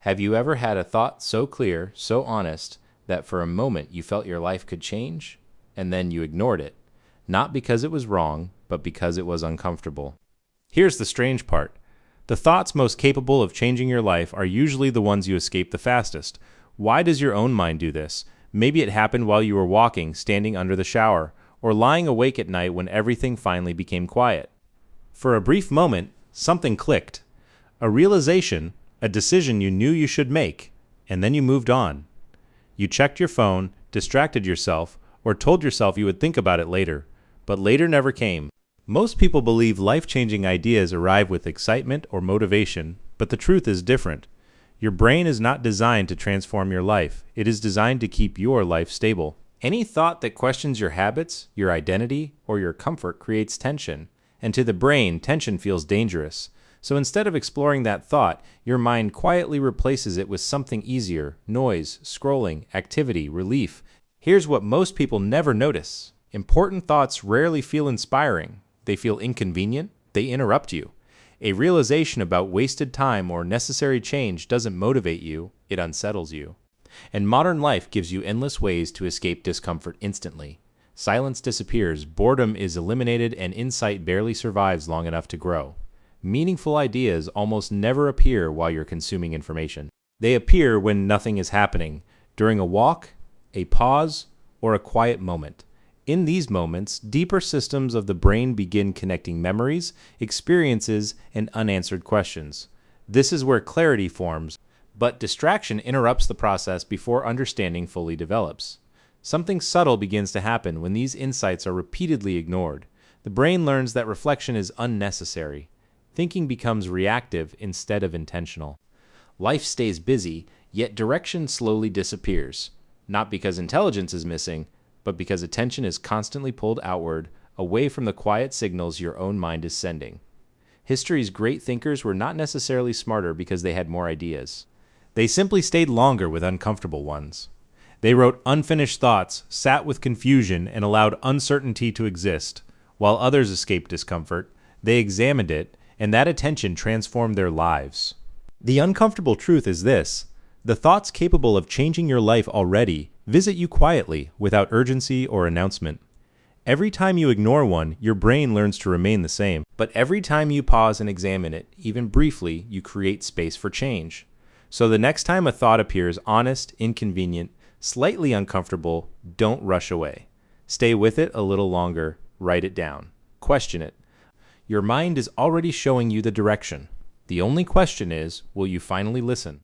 Have you ever had a thought so clear, so honest, that for a moment you felt your life could change, and then you ignored it, not because it was wrong, but because it was uncomfortable? Here's the strange part. The thoughts most capable of changing your life are usually the ones you escape the fastest. Why does your own mind do this? Maybe it happened while you were walking, standing under the shower, or lying awake at night when everything finally became quiet. For a brief moment, something clicked. A realization, a decision you knew you should make, and then you moved on. You checked your phone, distracted yourself, or told yourself you would think about it later, but later never came. Most people believe life-changing ideas arrive with excitement or motivation, but the truth is different. Your brain is not designed to transform your life. It is designed to keep your life stable. Any thought that questions your habits, your identity, or your comfort creates tension, and to the brain, tension feels dangerous. So instead of exploring that thought, your mind quietly replaces it with something easier: noise, scrolling, activity, relief. Here's what most people never notice. Important thoughts rarely feel inspiring. They feel inconvenient. They interrupt you. A realization about wasted time or necessary change doesn't motivate you, it unsettles you. And modern life gives you endless ways to escape discomfort instantly. Silence disappears, boredom is eliminated, and insight barely survives long enough to grow. Meaningful ideas almost never appear while you're consuming information. They appear when nothing is happening, during a walk, a pause, or a quiet moment. In these moments, deeper systems of the brain begin connecting memories, experiences, and unanswered questions. This is where clarity forms, but distraction interrupts the process before understanding fully develops. Something subtle begins to happen when these insights are repeatedly ignored. The brain learns that reflection is unnecessary. Thinking becomes reactive instead of intentional. Life stays busy, yet direction slowly disappears. Not because intelligence is missing, but because attention is constantly pulled outward, away from the quiet signals your own mind is sending. History's great thinkers were not necessarily smarter because they had more ideas. They simply stayed longer with uncomfortable ones. They wrote unfinished thoughts, sat with confusion, and allowed uncertainty to exist. While others escaped discomfort, they examined it, and that attention transformed their lives. The uncomfortable truth is this: the thoughts capable of changing your life already visit you quietly, without urgency or announcement. Every time you ignore one, your brain learns to remain the same. But every time you pause and examine it, even briefly, you create space for change. So the next time a thought appears honest, inconvenient, slightly uncomfortable, don't rush away. Stay with it a little longer, write it down, question it. Your mind is already showing you the direction. The only question is, will you finally listen?